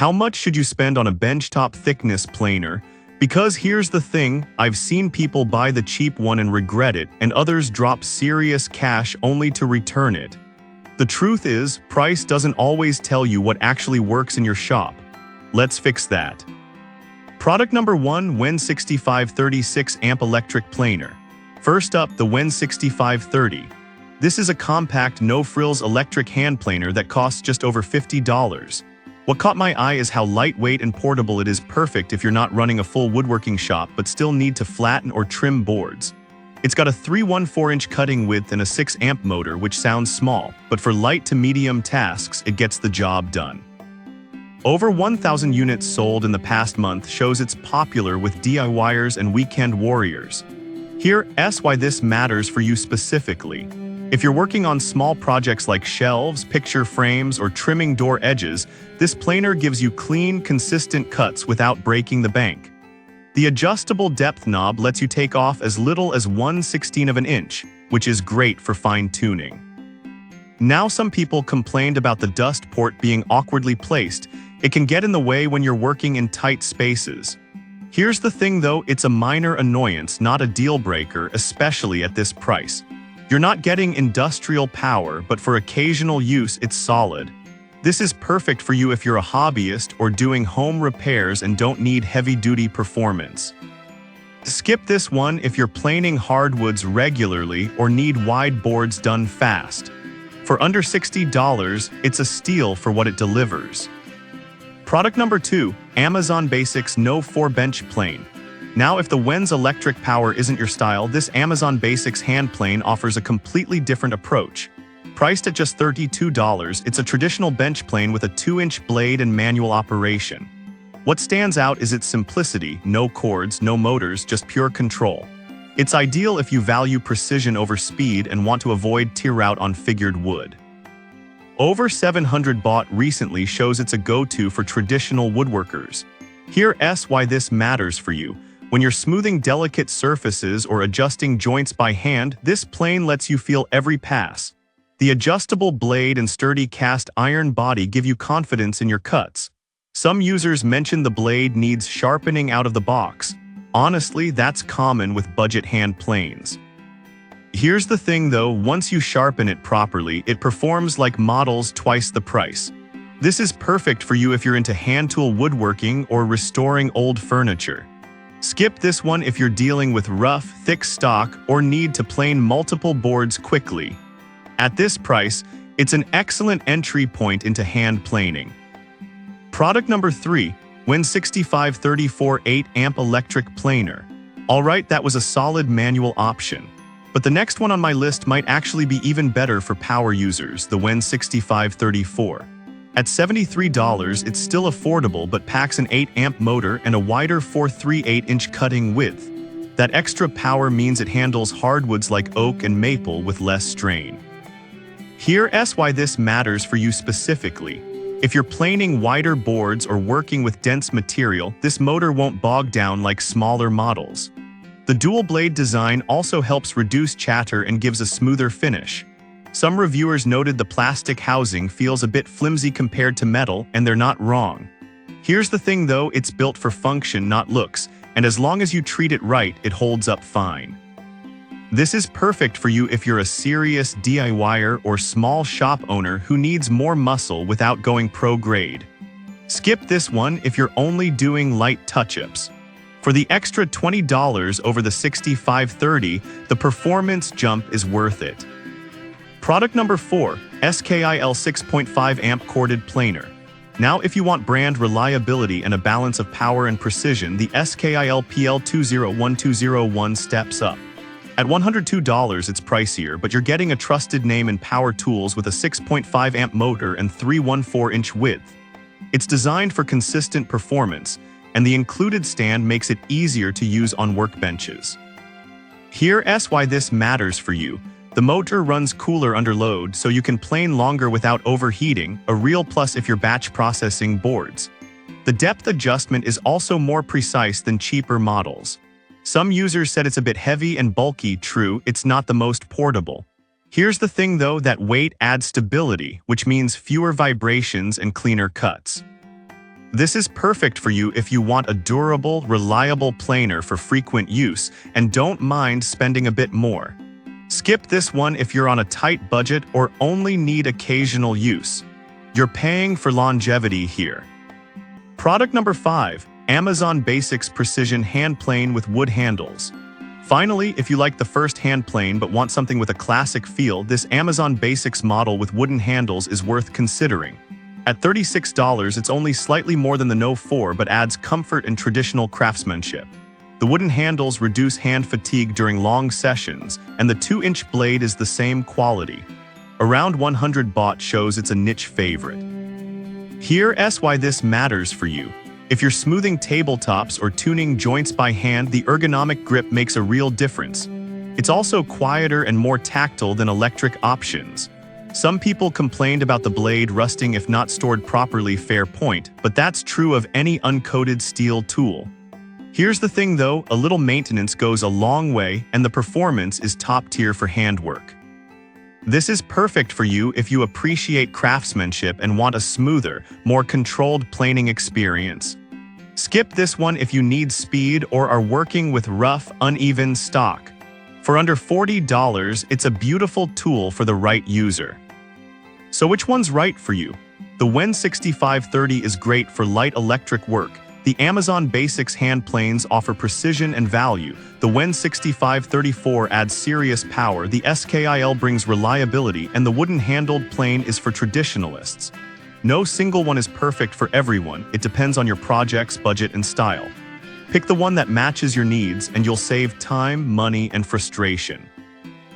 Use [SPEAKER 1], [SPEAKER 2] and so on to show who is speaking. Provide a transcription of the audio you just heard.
[SPEAKER 1] How much should you spend on a benchtop thickness planer? Because here's the thing, I've seen people buy the cheap one and regret it, and others drop serious cash only to return it. The truth is, price doesn't always tell you what actually works in your shop. Let's fix that. Product number 1, WEN 6536 Amp Electric Planer. First up, the WEN 6530. This is a compact, no-frills electric hand planer that costs just over $50. What caught my eye is how lightweight and portable it is, perfect if you're not running a full woodworking shop but still need to flatten or trim boards. It's got a 314-inch cutting width and a 6-amp motor, which sounds small, but for light to medium tasks, it gets the job done. Over 1,000 units sold in the past month shows it's popular with DIYers and weekend warriors. Here's why this matters for you specifically. If you're working on small projects like shelves, picture frames, or trimming door edges, this planer gives you clean, consistent cuts without breaking the bank. The adjustable depth knob lets you take off as little as 1/16 of an inch, which is great for fine-tuning. Now, some people complained about the dust port being awkwardly placed. It can get in the way when you're working in tight spaces. Here's the thing though, it's a minor annoyance, not a deal breaker, especially at this price. You're not getting industrial power, but for occasional use, it's solid. This is perfect for you if you're a hobbyist or doing home repairs and don't need heavy-duty performance. Skip this one if you're planing hardwoods regularly or need wide boards done fast. For under $60, it's a steal for what it delivers. Product number 2, Amazon Basics No 4-Bench Plane. Now, if the WEN's electric power isn't your style, this Amazon Basics hand plane offers a completely different approach. Priced at just $32, it's a traditional bench plane with a 2-inch blade and manual operation. What stands out is its simplicity, no cords, no motors, just pure control. It's ideal if you value precision over speed and want to avoid tear out on figured wood. Over 700 bought recently shows it's a go-to for traditional woodworkers. Here's why this matters for you. When you're smoothing delicate surfaces or adjusting joints by hand, this plane lets you feel every pass. The adjustable blade and sturdy cast iron body give you confidence in your cuts. Some users mention the blade needs sharpening out of the box. Honestly, that's common with budget hand planes. Here's the thing though, once you sharpen it properly, it performs like models twice the price. This is perfect for you if you're into hand tool woodworking or restoring old furniture. Skip this one if you're dealing with rough, thick stock or need to plane multiple boards quickly. At this price, it's an excellent entry point into hand planing. Product number 3, WEN 6534 8-amp electric planer. Alright, that was a solid manual option. But the next one on my list might actually be even better for power users, the WEN 6534. At $73, it's still affordable but packs an 8-amp motor and a wider 4/3/8-inch cutting width. That extra power means it handles hardwoods like oak and maple with less strain. Here's why this matters for you specifically. If you're planing wider boards or working with dense material, this motor won't bog down like smaller models. The dual-blade design also helps reduce chatter and gives a smoother finish. Some reviewers noted the plastic housing feels a bit flimsy compared to metal, and they're not wrong. Here's the thing though, it's built for function, not looks, and as long as you treat it right, it holds up fine. This is perfect for you if you're a serious DIYer or small shop owner who needs more muscle without going pro-grade. Skip this one if you're only doing light touch-ups. For the extra $20 over the 6530, the performance jump is worth it. Product number 4, SKIL 6.5 amp corded planer. Now, if you want brand reliability and a balance of power and precision, the SKIL PL201201 steps up. At $102, it's pricier, but you're getting a trusted name in power tools with a 6.5 amp motor and 314-inch width. It's designed for consistent performance, and the included stand makes it easier to use on workbenches. Here's why this matters for you. The motor runs cooler under load, so you can plane longer without overheating, a real plus if you're batch processing boards. The depth adjustment is also more precise than cheaper models. Some users said it's a bit heavy and bulky. True, it's not the most portable. Here's the thing though, that weight adds stability, which means fewer vibrations and cleaner cuts. This is perfect for you if you want a durable, reliable planer for frequent use and don't mind spending a bit more. Skip this one if you're on a tight budget or only need occasional use. You're paying for longevity here. Product number 5, Amazon Basics Precision Hand Plane with Wood Handles. Finally, if you like the first hand plane but want something with a classic feel, this Amazon Basics model with wooden handles is worth considering. At $36, it's only slightly more than the No. 4 but adds comfort and traditional craftsmanship. The wooden handles reduce hand fatigue during long sessions, and the 2-inch blade is the same quality. Around 100 baht shows it's a niche favorite. Here's why this matters for you. If you're smoothing tabletops or tuning joints by hand, the ergonomic grip makes a real difference. It's also quieter and more tactile than electric options. Some people complained about the blade rusting if not stored properly, fair point, but that's true of any uncoated steel tool. Here's the thing though, a little maintenance goes a long way and the performance is top tier for handwork. This is perfect for you if you appreciate craftsmanship and want a smoother, more controlled planing experience. Skip this one if you need speed or are working with rough, uneven stock. For under $40, it's a beautiful tool for the right user. So which one's right for you? The WEN 6530 is great for light electric work. The Amazon Basics hand planes offer precision and value. The WEN 6534 adds serious power. The SKIL brings reliability, and the wooden-handled plane is for traditionalists. No single one is perfect for everyone. It depends on your project's budget and style. Pick the one that matches your needs, and you'll save time, money, and frustration.